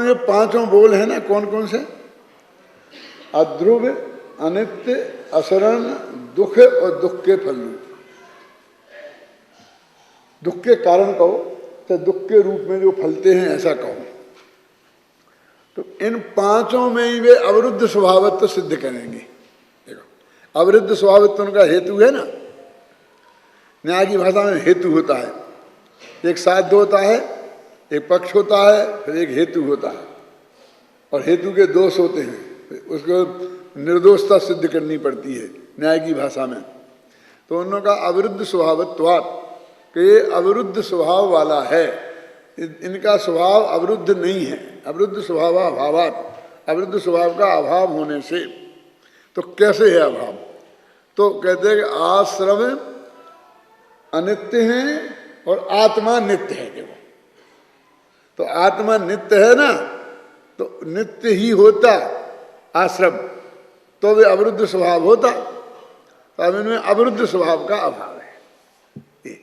ये पांचों बोल है ना, कौन कौन से? अध्रुव, अनित्य, असरण, दुख और दुख के फल रूप। दुख के कारण कहो तो दुख के रूप में जो फलते हैं ऐसा कहो। तो इन पांचों में ही वे अवरुद्ध स्वभावत्व सिद्ध करेंगे। देखो, अवरुद्ध स्वभावत्व उनका हेतु है ना। न्याय की भाषा में हेतु होता है, एक साध्य होता है, एक पक्ष होता है, फिर एक हेतु होता है, और हेतु के दोष होते हैं, उसको निर्दोषता सिद्ध करनी पड़ती है न्याय की भाषा में। तो उनका अविरुद्ध स्वभावत्वात् कि ये अविरुद्ध स्वभाव वाला है, इनका स्वभाव अविरुद्ध नहीं है। अविरुद्ध स्वभाव अभावात्, अविरुद्ध स्वभाव का अभाव होने से। तो कैसे है अभाव? तो कहते हैं कि आश्रम अनित्य हैं और आत्मा नित्य है। देखो, तो आत्मा नित्य है ना, तो नित्य ही होता आश्रम, तो वे अविरुद्ध स्वभाव होता। तो अब इनमें अविरुद्ध स्वभाव का अभाव है।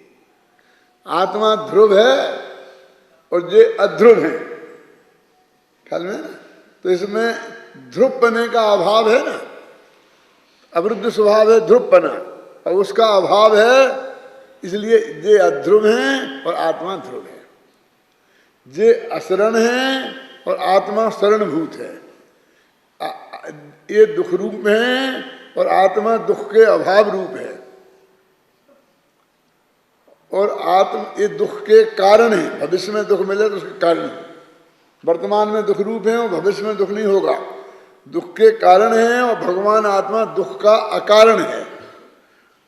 आत्मा ध्रुव है और ये अध्रुव है, ख्याल में ना। तो इसमें ध्रुवपने का अभाव है ना, अविरुद्ध स्वभाव है ध्रुवपना, और उसका अभाव है, इसलिए ये अध्रुव हैं और आत्मा ध्रुव है। ये असरण हैं और आत्मा शरणभूत है। ये दुख रूप में है और आत्मा दुख के अभाव रूप है। और ये दुख के कारण है, भविष्य में दुख मिले तो उसके कारण है। वर्तमान में दुख रूप है और भविष्य में दुख नहीं होगा, दुख के कारण है। और भगवान आत्मा दुख का अकारण है,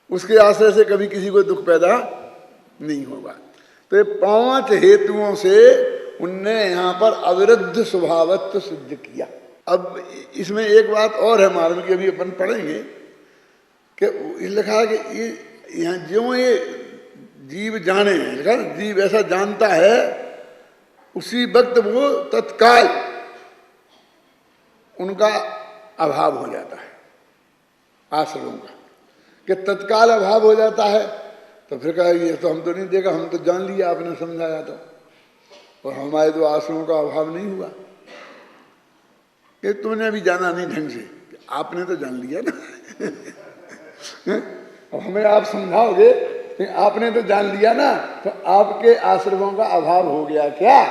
उसके आश्रय से कभी किसी को दुख पैदा नहीं होगा। तो ये पांच हेतुओं से उनने यहाँ पर अविरुद्ध स्वभावत्व सिद्ध किया। अब इसमें एक बात और है मार्ग की, अभी अपन पढ़ेंगे कि लिखा है कि ये यहाँ ज्यों ये जीव जाने, लिखा जीव ऐसा जानता है, उसी वक्त वो तत्काल उनका अभाव हो जाता है आश्रमों का, कि तत्काल अभाव हो जाता है। तो फिर कहा ये तो हम तो नहीं देखा, हम तो जान लिया, आपने समझाया तो, और हमारे तो आश्रमों का अभाव नहीं हुआ। कि तुमने अभी जाना नहीं ढंग से, आपने तो जान लिया ना। अब हमें आप समझाओगे, आपने तो जान लिया ना, तो आपके आश्रमों का अभाव हो गया क्या?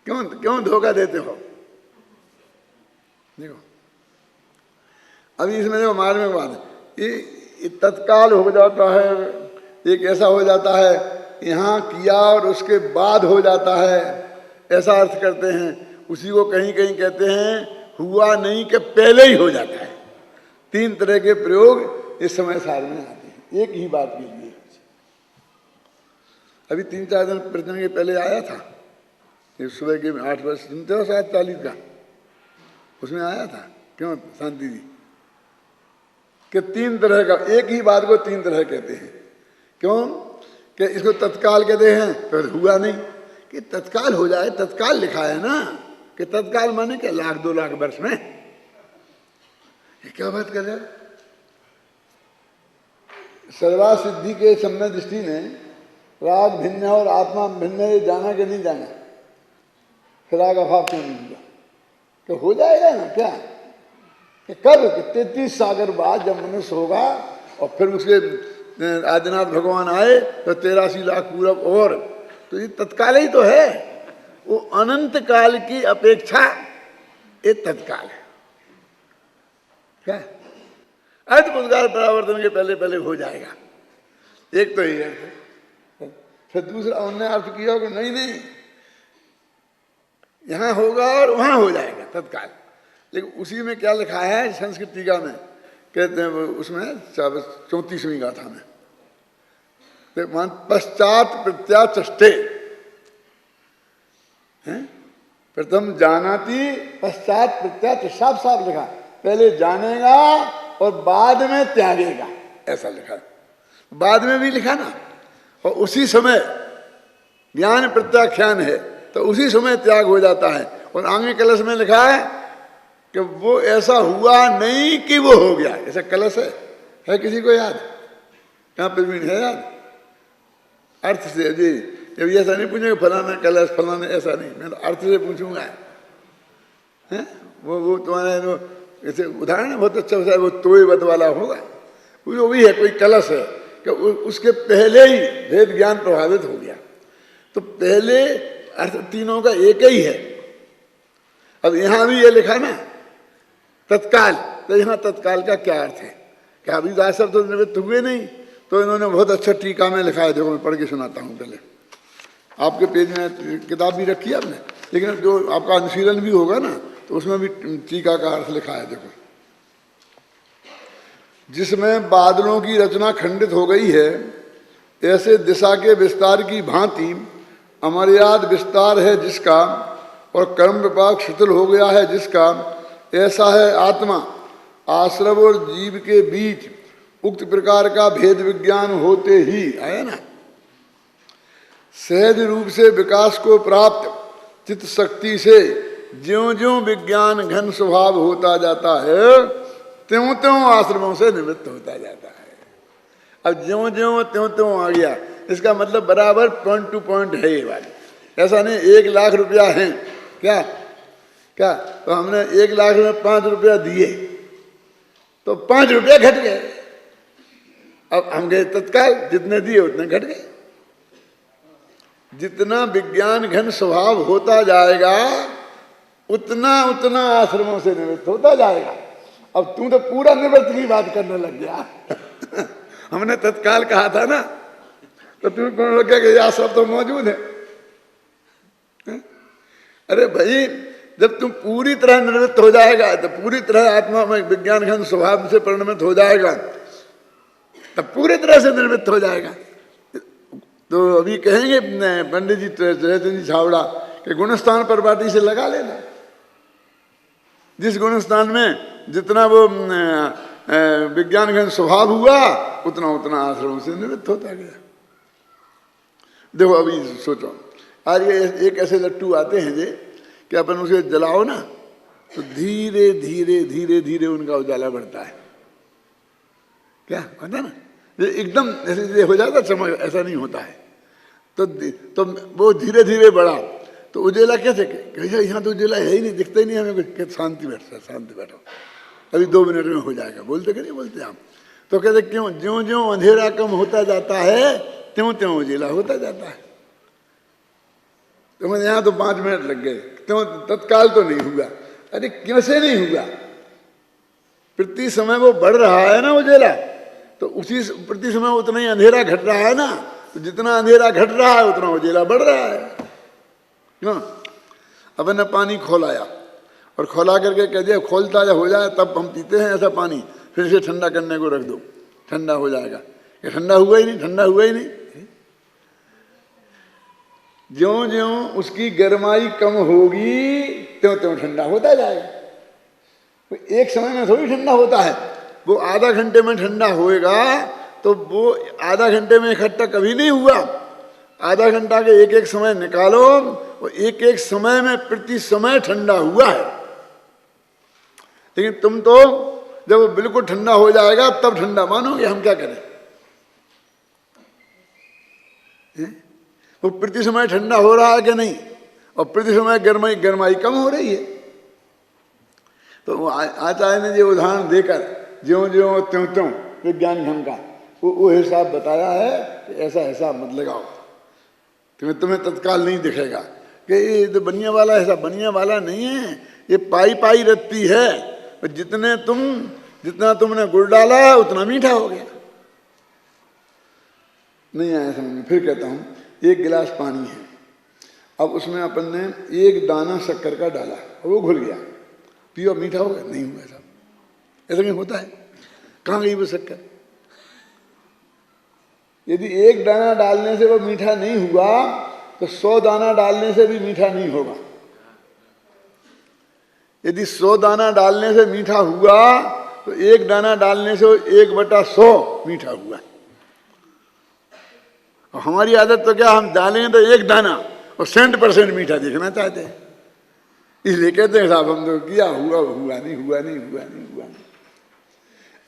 क्यों क्यों धोखा देते हो? देखो, अभी इसमें देखो मार्ग में बात है, ये तत्काल हो जाता है, एक ऐसा हो जाता है यहाँ किया और उसके बाद हो जाता है, ऐसा अर्थ करते हैं। उसी को कहीं कहीं कहते हैं हुआ नहीं कि पहले ही हो जाता है। तीन तरह के प्रयोग इस समय सार में आते हैं एक ही बात के लिए। अभी 3-4 दिन प्रवचन के पहले आया था, सुबह के 8 बजे सुनते हो 7:40 का, उसमें आया था। क्यों शांति जी कि तीन तरह का, एक ही बात को तीन तरह कहते हैं। क्यों कि इसको तत्काल कहते हैं, फिर हुआ नहीं कि तत्काल हो जाए, तत्काल लिखा है ना, कि तत्काल माने क्या 1,00,000-2 लाख वर्ष में। ये क्या बात कर रहे हो? सर्वा सिद्धि के सम्य दृष्टि ने राग भिन्न और आत्मा भिन्न है, जाना कि नहीं जाना? फिर राग अभाव क्यों नहीं हुआ? कि हो जाएगा ना क्या, कि कब, कि 33 सागर बाद जब मनुष्य होगा और फिर उसके आदिनाथ भगवान आए तो 83 लाख पूरब, और तो ये तत्काल ही तो है। वो अनंत काल की अपेक्षा ये तत्काल है। क्या अर्थ पुरस्कार परावर्तन के पहले पहले हो जाएगा, एक तो ये अर्थ। फिर दूसरा उन्होंने अर्थ किया कि नहीं नहीं, यहाँ होगा और वहाँ हो जाएगा तत्काल। लेकिन उसी में क्या लिखा है संस्कृत टीका में, कहते हैं उसमें 34वीं गाथा में, पश्चात प्रत्याचष्टे, प्रथम जानाति पश्चात प्रत्याच, साफ साफ लिखा, पहले जानेगा और बाद में त्यागेगा, ऐसा लिखा। बाद में भी लिखा ना, और उसी समय ज्ञान प्रत्याख्यान है तो उसी समय त्याग हो जाता है। और आगे कलश में लिखा है कि वो ऐसा हुआ नहीं कि वो हो गया, ऐसा कलश है किसी को याद? कहाँ पर भी है याद? अर्थ से जी अभी ऐसा नहीं पूछेंगे फलाना कलश फलाना, ऐसा नहीं, मैं तो अर्थ से पूछूंगा। हैं वो तुम्हारा वो ऐसे उदाहरण है बहुत अच्छा है, वो तोय बद वाला होगा, वो भी है, कोई कलश है कि उसके पहले ही वेद ज्ञान प्रभावित हो गया। तो पहले अर्थ तीनों का एक ही है। अब यहाँ भी ये लिखा ना तत्काल, तो यहाँ तत्काल का क्या अर्थ है? क्या अभी दास सब तो निवृत्त हुए नहीं? तो इन्होंने बहुत अच्छा टीका में लिखा है, देखो मैं पढ़ के सुनाता हूँ। पहले आपके पेज में किताब भी रखी है आपने, लेकिन जो आपका अनुशीलन भी होगा ना तो उसमें भी टीका का अर्थ लिखा है। देखो, जिसमें बादलों की रचना खंडित हो गई है, ऐसे दिशा के विस्तार की भांति अमर्याद विस्तार है जिसका, और कर्म विपाक शिथिल हो गया है जिसका, ऐसा है आत्मा। आश्रव और जीव के बीच उक्त प्रकार का भेद विज्ञान होते ही, आया ना, सहज रूप से विकास को प्राप्त चित्त शक्ति से ज्यों ज्यों विज्ञान घन स्वभाव होता जाता है, त्यों त्यों आश्रमों से निवृत्त होता जाता है। अब ज्यों ज्यों त्यों त्यों आ गया, इसका मतलब बराबर पॉइंट टू पॉइंट है ये वाली। ऐसा नहीं 1 लाख रुपया है क्या क्या, तो हमने 1 लाख में 5 रुपया दिए तो 5 रुपया घट गए। अब हम गए तत्काल, जितने दिए उतने घट गए। जितना विज्ञान घन स्वभाव होता जाएगा उतना उतना आश्रमों से निवृत्त होता जाएगा। अब तू तो पूरा निवृत्त की बात करने लग गया। हमने तत्काल कहा था ना, तो तुम्हें कौन लग गया कि यह सब तो मौजूद है? अरे भाई, जब तुम पूरी तरह निवृत्त हो जाएगा, तो पूरी तरह आत्मा में विज्ञान घन स्वभाव से परिणमित हो जाएगा, तब पूरी तरह से निवृत्त हो जाएगा। तो अभी कहेंगे पंडित जी चैतन्य जी छावड़ा कि गुणस्थान पर बाटी से लगा लेना। जिस गुणस्थान में जितना वो विज्ञान घन स्वभाव हुआ उतना उतना आश्रम से निवृत्त होता गया। देखो अभी सोचो, आज ये एक ऐसे लट्टू आते हैं जे कि अपन उसे जलाओ ना तो धीरे धीरे धीरे धीरे उनका उजाला बढ़ता है। क्या होता है ना, ये एकदम ऐसे हो जाता चमक, ऐसा नहीं होता है। तो वो धीरे धीरे बढ़ा तो उजेला कैसे, यहाँ तो उजेला है ही नहीं, दिखता ही नहीं हमें कुछ। शांति बैठो, शांति बैठो, अभी 2 मिनट में हो जाएगा। बोलते कि नहीं बोलते आप? तो कहते क्यों, ज्यों ज्यों अंधेरा कम होता जाता है त्यों त्यों उजेला होता जाता है। तो मैंने यहाँ तो 5 मिनट लग गए, क्यों तत्काल तो नहीं हुआ? अरे क्यों से नहीं हुआ? प्रति समय वो बढ़ रहा है ना उजेला, तो उसी प्रति समय उतना ही अंधेरा घट रहा है ना। तो जितना अंधेरा घट रहा है उतना उजेला बढ़ रहा है। क्यों? अब ने पानी खोलाया और खोला करके कह दिया खोलता हो जाए तब हम पीते हैं ऐसा पानी, फिर इसे ठंडा करने को रख दो, ठंडा हो जाएगा। ये ठंडा हुआ ही नहीं, ठंडा हुआ ही नहीं। ज्यों ज्यों उसकी गर्माई कम होगी त्यों त्यों ठंडा होता जाएगा। एक समय में थोड़ी ठंडा होता है, वो आधा घंटे में ठंडा होएगा तो वो आधा घंटे में इकट्ठा कभी नहीं हुआ। आधा घंटा के एक एक समय निकालो, वो एक एक समय में प्रति समय ठंडा हुआ है। लेकिन तुम तो जब वो बिल्कुल ठंडा हो जाएगा तब ठंडा मानोगे। हम क्या करें? वो प्रति समय ठंडा हो रहा है कि नहीं, और प्रति समय गर्माई कम हो रही है। तो आचार्य ने जो उदाहरण देकर ज्यों ज्यों त्यों त्यों विज्ञान घन का वो हिसाब बताया है कि ऐसा हिसाब मत लगाओ, तुम्हें तत्काल नहीं दिखेगा कि ये तो बनिया वाला, ऐसा बनिया वाला नहीं है, ये पाई पाई रत्ती है। जितना तुमने गुड़ डाला उतना मीठा हो गया। नहीं आया समझ में? फिर कहता हूँ, 1 गिलास पानी है, अब उसमें अपन ने 1 दाना शक्कर का डाला और वो घुल गया, पियो मीठा हो गया? नहीं हुआ साहब, ऐसा नहीं होता है। कहाँ गई वो शक्कर? यदि 1 दाना डालने से वो मीठा नहीं हुआ तो 100 दाना डालने से भी मीठा नहीं होगा। यदि 100 दाना डालने से मीठा हुआ तो 1 दाना डालने से 1/100 मीठा हुआ। और हमारी आदत तो क्या, हम डालेंगे तो 1 दाना और 100% मीठा देखना चाहते हैं, इसलिए कहते हैं साहब हम तो किया, हुआ नहीं।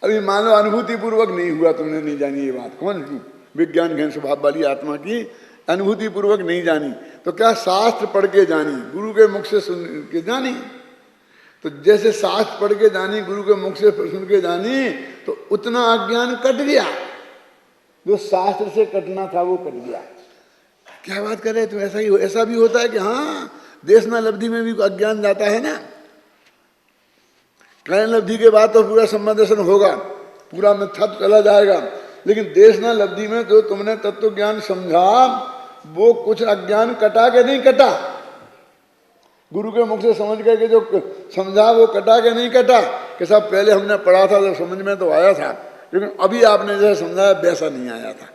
अभी मान लो अनुभूति पूर्वक नहीं हुआ, तुमने नहीं जानी ये बात। कौन? विज्ञान घन स्वभाव वाली आत्मा की अनुभूति पूर्वक नहीं जानी, तो क्या शास्त्र पढ़ के जानी, गुरु के मुख से सुन के जानी। तो जैसे शास्त्र पढ़ के जानी, गुरु के मुख से सुन के जानी, तो उतना अज्ञान कट गया, जो शास्त्र से कटना था वो कट गया। क्या बात कर रहे तुम, ऐसा भी होता है कि हाँ देशनालब्धि में भी अज्ञान जाता है ना। कायनालब्धि के बाद तो पूरा सम्यक दर्शन होगा, पूरा मिथ्या चला जाएगा, लेकिन देशनालब्धि में जो तुमने तत्व ज्ञान समझा वो कुछ अज्ञान कटा के नहीं कटा। गुरु के मुख से समझ करके जो समझा वो कटा के नहीं कटा, कि साहब पहले हमने पढ़ा था जब समझ में तो आया था, लेकिन अभी आपने जैसा समझाया वैसा नहीं आया था।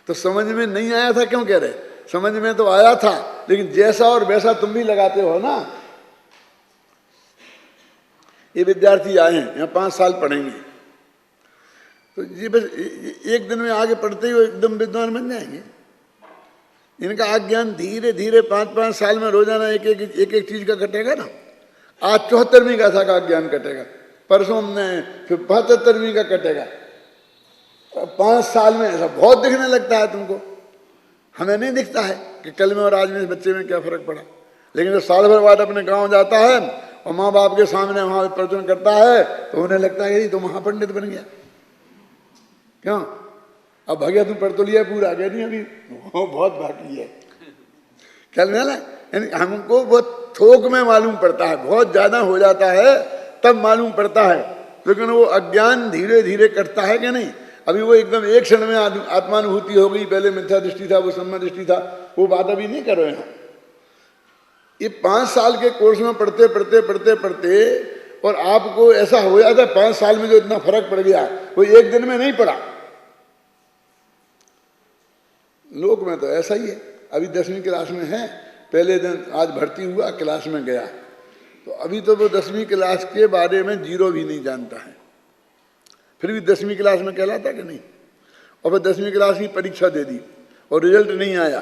तो समझ में नहीं आया था क्यों कह रहे, समझ में तो आया था, लेकिन जैसा और वैसा तुम भी लगाते हो ना। ये विद्यार्थी आए हैं यहाँ 5 साल पढ़ेंगे, तो ये बस एक दिन में आगे पढ़ते ही वो एकदम विद्वान बन जाएंगे। इनका अज्ञान धीरे धीरे 5-5 साल में रोजाना एक एक चीज का कटेगा ना। आज 74वीं गाथा का अज्ञान कटेगा, परसों हमने फिर 75वीं का कटेगा। 5 साल में ऐसा बहुत दिखने लगता है तुमको, हमें नहीं दिखता है कि कल में और आज में इस बच्चे में क्या फर्क पड़ा। लेकिन जब साल भर बाद अपने गांव जाता है और माँ बाप के सामने वहां प्रवचन करता है तो उन्हें लगता है कि तो महापंडित बन गया। क्यों, अब भैया तुम पढ़ तो लिया पूरा, कह नहीं अभी वो बहुत बाकी है। ख्याल में ना, हमको बहुत थोक में मालूम पड़ता है, बहुत ज्यादा हो जाता है तब मालूम पड़ता है, लेकिन वो अज्ञान धीरे धीरे कटता है कि नहीं। अभी वो एकदम एक क्षण में आत्मानुभूति हो गई, पहले मिथ्या दृष्टि था, वो सम्यक दृष्टि था, वो बात अभी नहीं करो यहाँ। ये 5 साल के कोर्स में पढ़ते पढ़ते पढ़ते पढ़ते और आपको ऐसा हो जाता है 5 साल में जो इतना फर्क पड़ गया वो एक दिन में नहीं पड़ा। लोक में तो ऐसा ही है। अभी 10वीं क्लास में है, पहले दिन आज भर्ती हुआ, क्लास में गया, तो अभी तो वो 10वीं क्लास के बारे में जीरो भी नहीं जानता है, फिर भी 10वीं क्लास में कहलाता कि नहीं। और फिर 10वीं क्लास की परीक्षा दे दी और रिजल्ट नहीं आया,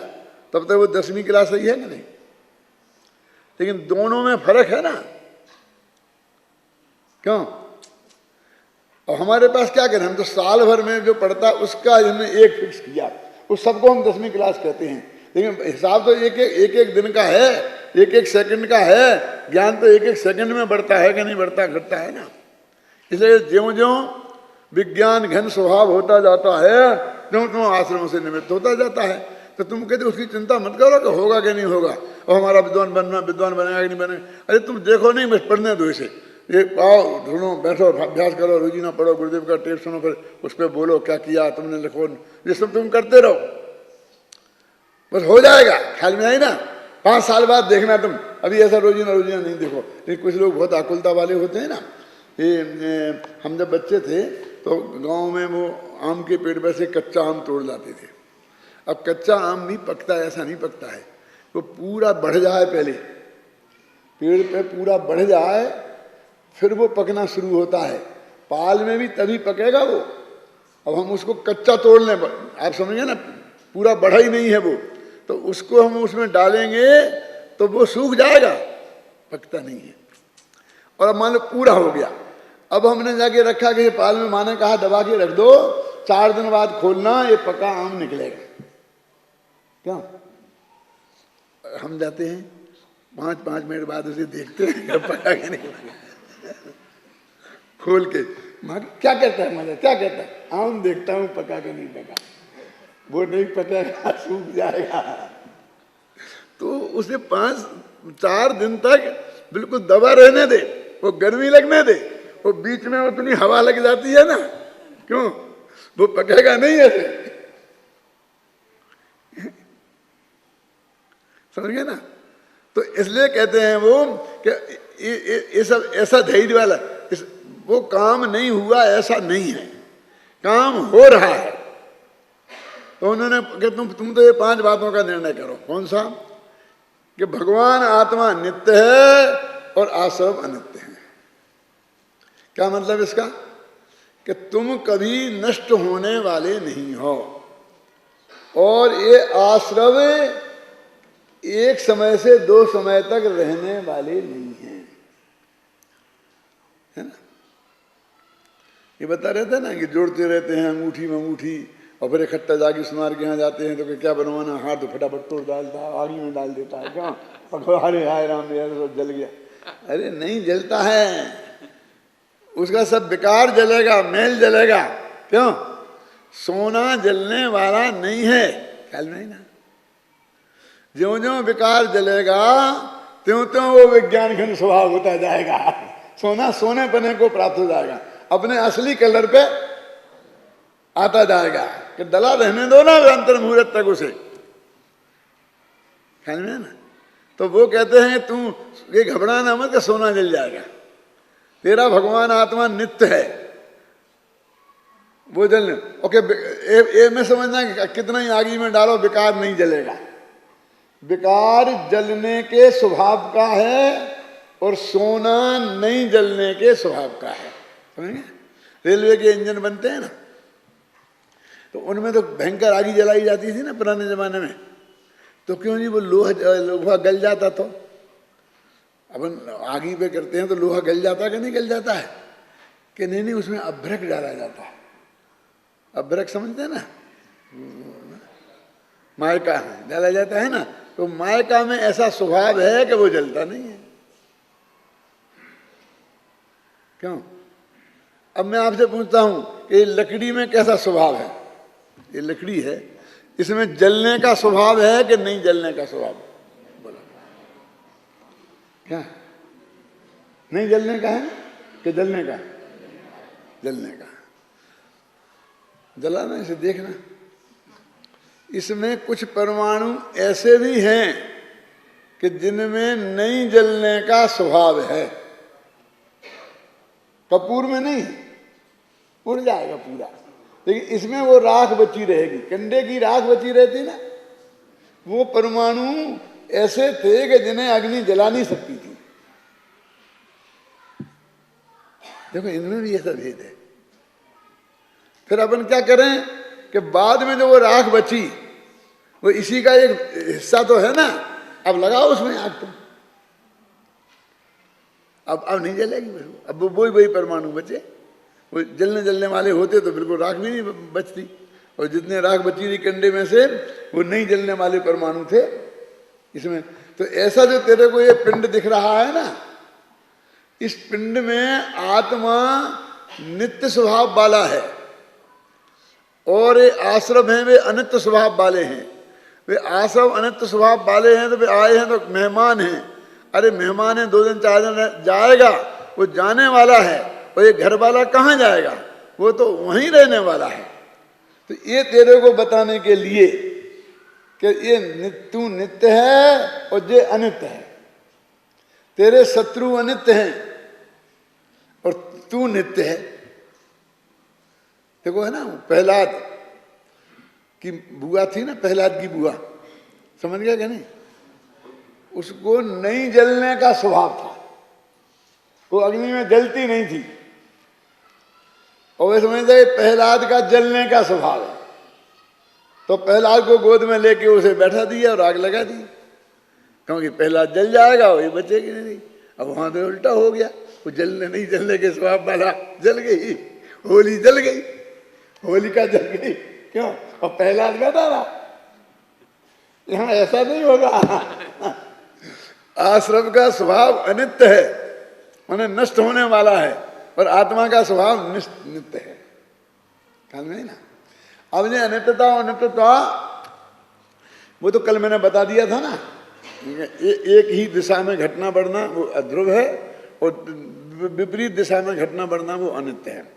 तब तक वो 10वीं क्लास सही है कि नहीं। लेकिन दोनों में फर्क है ना, क्यों। और हमारे पास क्या करें, हम तो साल भर में जो पढ़ता उसका हमने एक फिक्स किया, उस सबको हम 10वीं क्लास कहते हैं, लेकिन हिसाब तो एक एक दिन का है, एक एक सेकंड का है। ज्ञान तो एक एक सेकंड में बढ़ता है कि नहीं बढ़ता, घटता है ना। इसलिए ज्यों ज्यों विज्ञान घन स्वभाव होता जाता है त्यों त्यों आश्रमों से निमित्त होता जाता है। तो तुम कहते उसकी चिंता मत करो कि होगा कि नहीं होगा, और हमारा विद्वान बनेगा कि नहीं बनेगा। अरे तुम देखो नहीं, बस पढ़ने दो इसे, ये आओ ढूंढो, बैठो, अभ्यास करो, रोजीना पढ़ो, गुरुदेव का टेप सुनो, फिर उस पर बोलो क्या किया तुमने, लिखो, ये सब तुम करते रहो, बस हो जाएगा। ख्याल में आई ना। 5 साल बाद देखना तुम, अभी ऐसा रोजीना नहीं देखो। लेकिन कुछ लोग बहुत आकुलता वाले होते हैं ना। ये हम जब बच्चे थे तो गांव में वो आम के पेड़ पर से कच्चा आम तोड़ लाते थे। अब कच्चा आम नहीं पकता, ऐसा नहीं पकता है, वो पूरा बढ़ जाए, पहले पेड़ पे पूरा बढ़ जाए फिर वो पकना शुरू होता है। पाल में भी तभी पकेगा वो। अब हम उसको कच्चा तोड़ लें, आप समझिए ना, पूरा बढ़ा ही नहीं है वो, तो उसको हम उसमें डालेंगे तो वो सूख जाएगा, पकता नहीं है। और अब मान लो पूरा हो गया, अब हमने जाके रखा कि पाल में, माने कहा दबा के रख दो, 4 दिन बाद खोलना, ये पका आम निकलेगा। क्या हम जाते हैं 5-5 मिनट बाद उसे देखते हैं पका के नहीं पका, खोल के माँ क्या कहता है, मतलब क्या कहता है, आम देखता हूँ पका के नहीं पका, वो नहीं पकेगा, सूख जाएगा। तो उसे 5-4 दिन तक बिल्कुल दबा रहने दे, वो गर्मी लगने दे, वो बीच में उतनी हवा लग जाती है ना, क्यों, वो पकेगा नहीं ऐसे, समझ गए ना। तो इसलिए कहते हैं वो कि ये सब ऐसा धैर्य वाला, वो काम नहीं हुआ ऐसा नहीं है, काम हो रहा है। तो उन्होंने कि तुम तो ये 5 बातों का निर्णय करो। कौन सा, कि भगवान आत्मा नित्य है और आश्रम अनित्य है। क्या मतलब इसका, कि तुम कभी नष्ट होने वाले नहीं हो, और ये आश्रम एक समय से 2 समय तक रहने वाले नहीं हैं, है ना। ये बता रहते हैं ना कि जोड़ते रहते हैं अंगूठी में अंगूठी, और फिर इकट्ठा जाके सुनार के यहाँ जाते हैं तो क्या बनवाना, हाथ फटाफट तोड़ डालता है, आग में डाल देता है, क्या अरे हाय राम मेरा जल गया। अरे नहीं जलता है, उसका सब बेकार जलेगा, मैल जलेगा। क्यों? सोना जलने वाला नहीं है, ख्याल में ना। ज्यों ज्यों बेकार जलेगा त्यों त्यों वो विज्ञान घन स्वभाव होता जाएगा, सोना सोने पने को प्राप्त हो जाएगा, अपने असली कलर पे आता जाएगा। कि डला रहने दो ना अंतर मुहूर्त तक उसे, ख्याल में ना। तो वो कहते हैं तू ये घबराना मत कि सोना जल जाएगा, तेरा भगवान आत्मा नित्य है, वो जलने। ओके, मैं समझना कि कितना ही आगी में डालो बेकार नहीं जलेगा। बेकार जलने के स्वभाव का है और सोना नहीं जलने के स्वभाव का है, समझेंगे। रेलवे के इंजन बनते हैं ना, तो उनमें तो भयंकर आगी जलाई जाती थी ना पुराने जमाने में। तो क्यों जी, वो लोहा गल जाता। तो अपन आगी पे करते हैं तो लोहा गल जाता है कि नहीं गल जाता है? कि नहीं, उसमें अभ्रक डाला जाता है। अभ्रक समझते हैं ना, मायका डाला जाता है ना। तो मायका में ऐसा स्वभाव है कि वो जलता नहीं है। क्यों? अब मैं आपसे पूछता हूं कि लकड़ी में कैसा स्वभाव है? ये लकड़ी है, इसमें जलने का स्वभाव है कि नहीं जलने का स्वभाव? बोलो क्या? नहीं जलने का है कि जलने का? जलने का। जलाना, इसे देखना, इसमें कुछ परमाणु ऐसे भी हैं कि जिनमें नहीं जलने का स्वभाव है। कपूर में नहीं, उड़ जाएगा पूरा, लेकिन इसमें वो राख बची रहेगी, कंडे की राख बची रहती ना। वो परमाणु ऐसे थे कि जिन्हें अग्नि जला नहीं सकती थी। देखो, इनमें भी ऐसा भेद है। फिर अपन क्या करें कि बाद में जो वो राख बची वो इसी का एक हिस्सा तो है ना, अब लगाओ उसमें आग तुम, अब नहीं जलेगी। अब वो वही परमाणु बचे। वो जलने वाले होते तो बिल्कुल राख भी नहीं बचती, और जितने राख बची रही कंडे में से वो नहीं जलने वाले परमाणु थे इसमें। तो ऐसा जो तेरे को ये पिंड दिख रहा है ना, इस पिंड में आत्मा नित्य स्वभाव वाला है, और ये आश्रम है वे अनित्य स्वभाव वाले हैं। वे आश्रम अनित्य स्वभाव वाले हैं तो वे आए हैं तो मेहमान हैं। अरे मेहमान है, 2 दिन 4 दिन जाएगा, वो जाने वाला है। और ये घर वाला कहाँ जाएगा? वो तो वहीं रहने वाला है। तो ये तेरे को बताने के लिए कि ये तू नित्य है और ये अनित्य है। तेरे शत्रु अनित्य हैं और तू नित्य है। देखो है ना, प्रहलाद की बुआ थी ना, प्रहलाद की बुआ, समझ गया क्या नहीं? उसको नहीं जलने का स्वभाव था, वो अग्नि में जलती नहीं थी, और वे समझते हैं प्रहलाद का जलने का स्वभाव है। तो प्रहलाद को गोद में लेके उसे बैठा दिया और आग लगा दी, क्योंकि प्रहलाद जल जाएगा, वही बचेगी नहीं। अब वहां तो उल्टा हो गया, वो जलने नहीं जलने के स्वभाव वाला जल गई, होली जल गई, होलिका जल गई। क्यों? और प्रहलाद बैठा रहा। यहां ऐसा नहीं होगा। आश्रम का स्वभाव अनित्य है, उन्हें नष्ट होने वाला है, और आत्मा का स्वभाव नित्य है। ख्याल में ना। अब ये अनित्यता अनित्यता वो तो कल मैंने बता दिया था ना, एक ही दिशा में घटना बढ़ना वो अध्रुव है, और विपरीत दिशा में घटना बढ़ना वो अनित्य है।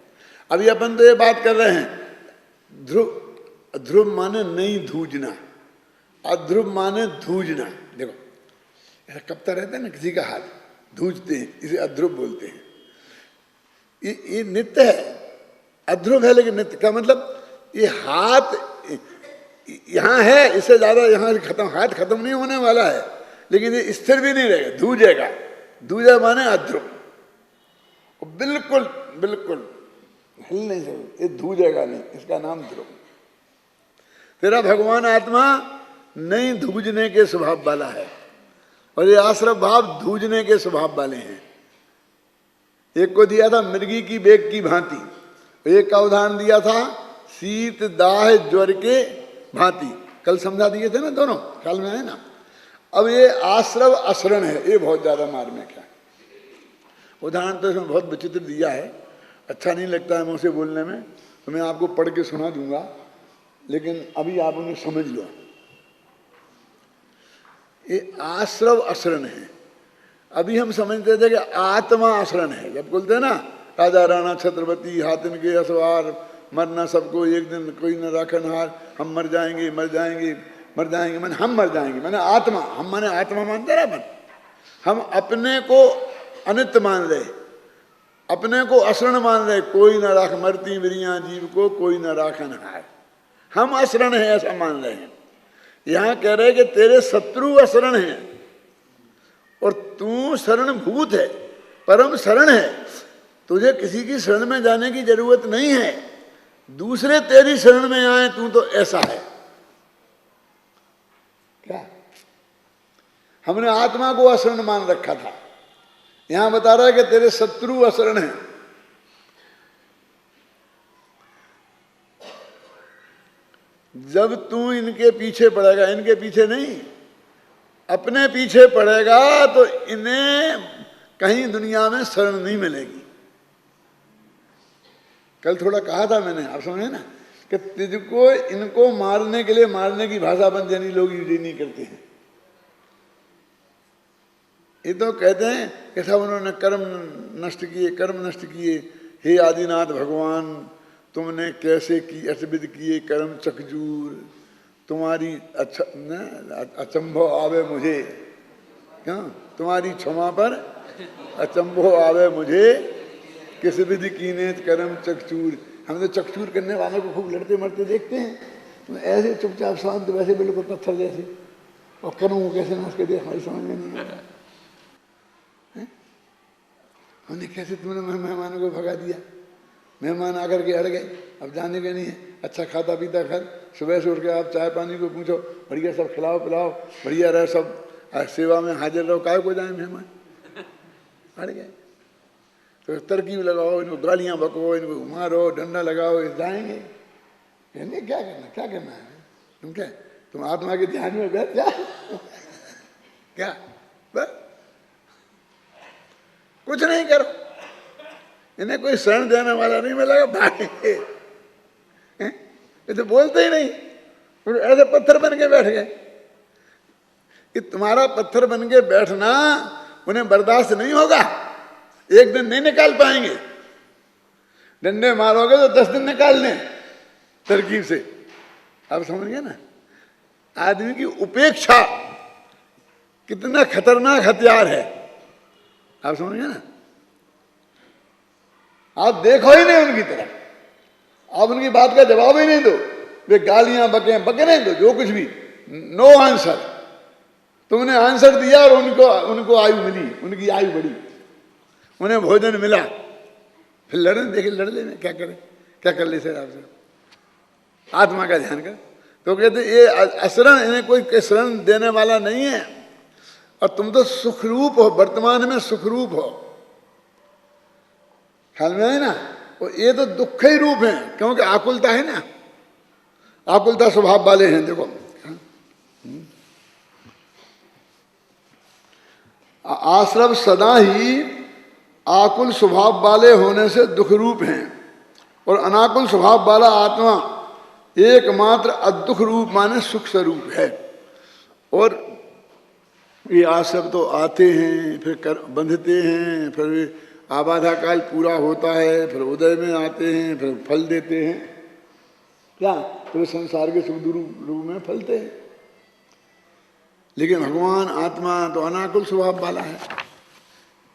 अभी अपन तो ये बात कर रहे हैं, ध्रुव माने नहीं धूजना, अध्रुव माने धूजना। देखो ऐसा कपता रहता है ना किसी का हाथ, धूजते हैं, इसे अध्रुव बोलते हैं। ये नित्य है, अध्रुव है, लेकिन नित्य का मतलब ये हाथ यहाँ है, इससे ज्यादा यहाँ से खत्म, हाथ खत्म नहीं होने वाला है, लेकिन ये स्थिर भी नहीं रहेगा, धूजेगा। धूजा माने अध्रुव, बिल्कुल बिल्कुल हिल नहीं सकते, ये धूजेगा नहीं, इसका नाम ध्रुव। तेरा भगवान आत्मा नहीं धूजने के स्वभाव वाला है, और ये आश्रम भाव धूजने के स्वभाव वाले हैं। एक को दिया था मृगी की बेग की भांति, एक का उदाहरण दिया था शीत दाह ज्वर के भांति, कल समझा दिए थे ना दोनों, ख्याल में है ना। अब ये आश्रव असरण है, ये बहुत ज्यादा मार्मिक है। उदाहरण तो इसमें बहुत विचित्र दिया है, अच्छा नहीं लगता है मुझसे बोलने में, तो मैं आपको पढ़ के सुना दूंगा, लेकिन अभी आप उन्हें समझ लो। ये आश्रव असरण है। अभी हम समझते थे कि आत्मा असरण है, जब बोलते हैं ना राजा राणा छत्रपति हाथिन के असवार, मरना सबको एक दिन कोई न राखन हार, हम मर जाएंगे मर जाएंगे मर जाएंगे, मैंने हम मर जाएंगे, मैंने आत्मा, हम माने आत्मा मानते ना अपन, हम अपने को अनित्य मान रहे, अपने को असरण मान रहे, कोई न राख मरती विरिया जीव को कोई न राखन हार, हम असरण है ऐसा मान रहे हैं। यहां कह रहे कि तेरे शत्रु असरण हैं और तू शरणभूत है, परम शरण है, तुझे किसी की शरण में जाने की जरूरत नहीं है, दूसरे तेरी शरण में आए, तू तो ऐसा है। क्या हमने आत्मा को असरण मान रखा था, यहां बता रहा है कि तेरे शत्रु असरण हैं। जब तू इनके पीछे पड़ेगा, इनके पीछे नहीं अपने पीछे पड़ेगा, तो इन्हें कहीं दुनिया में शरण नहीं मिलेगी। कल थोड़ा कहा था मैंने, आप समझे ना, कि तुझको इनको मारने के लिए मारने की भाषा बंजनी लोग यूज नहीं करते हैं। ये तो कहते हैं कि सब उन्होंने कर्म नष्ट किए, कर्म नष्ट किए, हे आदिनाथ भगवान तुमने कैसे की असविद किए कर्म चकजूर, तुम्हारी अचंभव आवे मुझे, क्या तुम्हारी क्षमा पर अचंभव आवे मुझे, किस विधि कीने कर्म चकचूर। हम तो चकचूर करने वालों को खूब लड़ते मरते देखते हैं, तो ऐसे चुपचाप शांत वैसे बिल्कुल पत्थर जैसे, और कर्मों को कैसे नाश कर दिया हमारी समझ में नहीं आता। हमने कैसे तुमने मेहमानों को भगा दिया, मेहमान आकर के अड़ गए, अब जाने के नहीं है, अच्छा खाता पीता घर, सुबह से उठ के आप चाय पानी को पूछो, बढ़िया सब खिलाओ पिलाओ, बढ़िया रहे, सब सेवा में हाजिर रहो, काय को जाए मेहमान, अड़ गए। तो तरकीब लगाओ, इनको गालियां बको, इनको मारो, डंडा लगाओ, ये जाएंगे। कहने क्या करना, क्या करना है, तुम क्या, तुम आत्मा के ध्यान में बैठ जा क्या, बस कुछ नहीं करो, इन्हें कोई शरण देने वाला नहीं मिलेगा, भागेंगे। ये तो बोलते ही नहीं, ऐसे पत्थर बन के बैठ गए। कि तुम्हारा पत्थर बन के बैठना उन्हें बर्दाश्त नहीं होगा, एक दिन नहीं निकाल पाएंगे। डंडे मारोगे तो 10 दिन निकाल लें तरकीब से। आप समझ गए ना, आदमी की उपेक्षा कितना खतरनाक हथियार है, आप समझ गए ना। आप देखो ही नहीं उनकी तरफ, आप उनकी बात का जवाब ही नहीं दो, वे गालियां बके बकने दो, जो कुछ भी, नो आंसर। तुमने आंसर दिया और उनको आयु मिली, उनकी आयु बढ़ी, उन्हें भोजन मिला, फिर लड़ने देखे, लड़ लेने क्या करें, क्या कर ले सर आपसे, आत्मा का ध्यान कर। तो कहते ये असरण, इन्हें कोई शरण देने वाला नहीं है, और तुम तो सुखरूप हो, वर्तमान में सुखरूप हो, ख्याल में है ना। और ये तो दुख ही रूप है, क्योंकि आकुलता है ना, आकुलता स्वभाव वाले हैं। देखो आश्रव सदा ही आकुल स्वभाव वाले होने से दुख रूप हैं, और अनाकुल स्वभाव वाला आत्मा एकमात्र अदुख रूप माने सुख स्वरूप है। और ये आश्रव तो आते हैं, फिर बंधते हैं, फिर आबाधा काल पूरा होता है, फिर उदय में आते हैं, फिर फल देते हैं, क्या तो संसार के सुख रूप में फलते हैं। लेकिन भगवान आत्मा तो अनाकुल स्वभाव वाला है,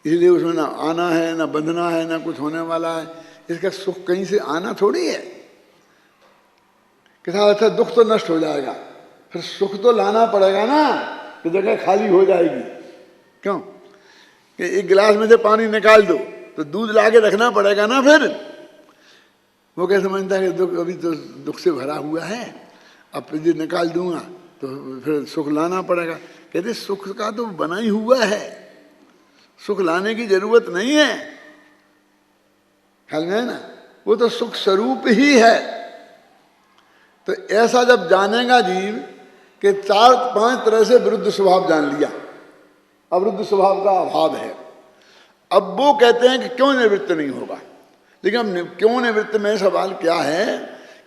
इसलिए उसमें ना आना है, ना बंधना है, ना कुछ होने वाला है। इसका सुख कहीं से आना थोड़ी है, कि साथ अच्छा दुख तो नष्ट हो जाएगा, फिर सुख तो लाना पड़ेगा ना, तो जगह खाली हो जाएगी। क्यों कि एक गिलास में से पानी निकाल दो तो दूध लाके रखना पड़ेगा ना, फिर वो क्या समझता है कि दुख अभी तो दुख से भरा हुआ है, अब फिर निकाल दूंगा तो फिर सुख लाना पड़ेगा। कहते सुख का तो बना ही हुआ है, सुख लाने की जरूरत नहीं है, ख्याल में है ना। वो तो सुख स्वरूप ही है, तो ऐसा जब जानेगा जीव कि 4-5 तरह से विरुद्ध स्वभाव जान लिया, अविरुद्ध स्वभाव का अभाव है, अब वो कहते हैं कि क्यों निवृत्त नहीं होगा। लेकिन अब क्यों निवृत्त में सवाल क्या है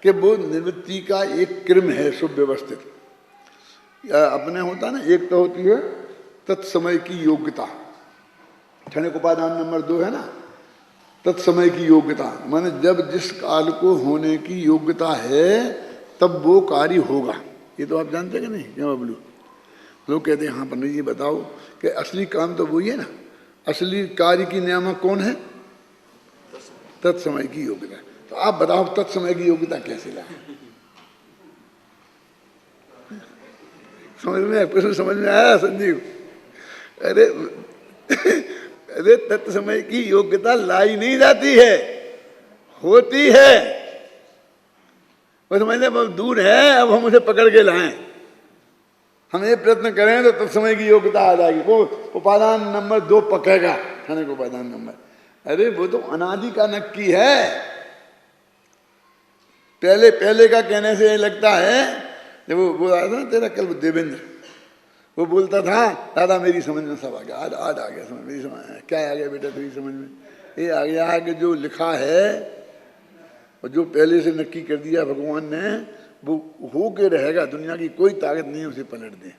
कि वो निवृत्ति का एक क्रम है सुव्यवस्थित। अपने होता ना, एक तो होती है तत्समय की योग्यता, क्षणिक उपादान नंबर 2 है ना, तत्समय की योग्यता, माने जब जिस काल को होने की योग्यता है तब वो कार्य होगा। ये तो आप जानते हैं कि नहीं, क्यों बबलू? लोग कहते हैं हाँ पंडित जी बताओ कि असली काम तो वही है ना, असली कार्य की नियामक कौन है? तत्समय की योग्यता। तो आप बताओ तत्समय की योग्यता कैसे लाए? समझ में, प्रश्न समझ में आया संजीव? अरे अरे तत्समय की योग्यता लाई नहीं जाती है, होती है। वो समझ लें बहुत दूर है, अब हम उसे पकड़ के लाएं, हम ये प्रयत्न करें तो तत्समय की योग्यता आ जाएगी। वो उपादान नंबर 2 पकेगा, क्षणिक उपादान नंबर। अरे वो तो अनादि का नक्की है। पहले का कहने से लगता है, जब वो बोला था ना तेरा कल देवेंद्र, वो बोलता था दादा मेरी समझ में सब आ गया, आज आ गया समझ, मेरी समझ में क्या आ गया बेटा तेरी समझ में? ये आ गया कि जो लिखा है और जो पहले से नक्की कर दिया भगवान ने वो हो के रहेगा, दुनिया की कोई ताकत नहीं उसे पलट दे।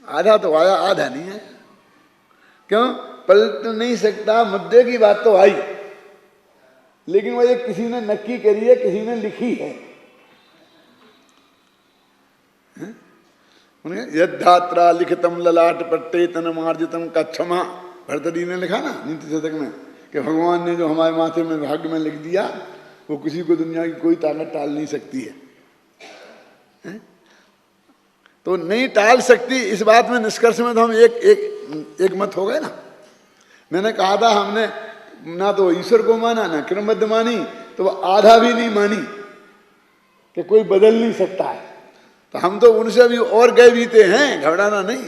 आधा तो आया, आधा नहीं है। क्यों पलट नहीं सकता? मुद्दे की बात तो आई, लेकिन वो ये किसी ने नक्की करी है, किसी ने लिखी है। यद्धात्रा लिखितम ललाट पट्टे तनमार्जितम का क्षमा, भरतरी ने लिखा ना नीति शतक में कि भगवान ने जो हमारे माथे में भाग्य में लिख दिया वो किसी को दुनिया की कोई ताकत टाल नहीं सकती है? तो नहीं टाल सकती, इस बात में निष्कर्ष में तो हम एक मत हो गए ना। मैंने कहा था हमने ना तो ईश्वर को माना ना क्रमबद्ध मानी, तो वो आधा भी नहीं मानी कि कोई बदल नहीं सकता है। तो हम तो उनसे भी और गए बीते हैं, घबराना नहीं।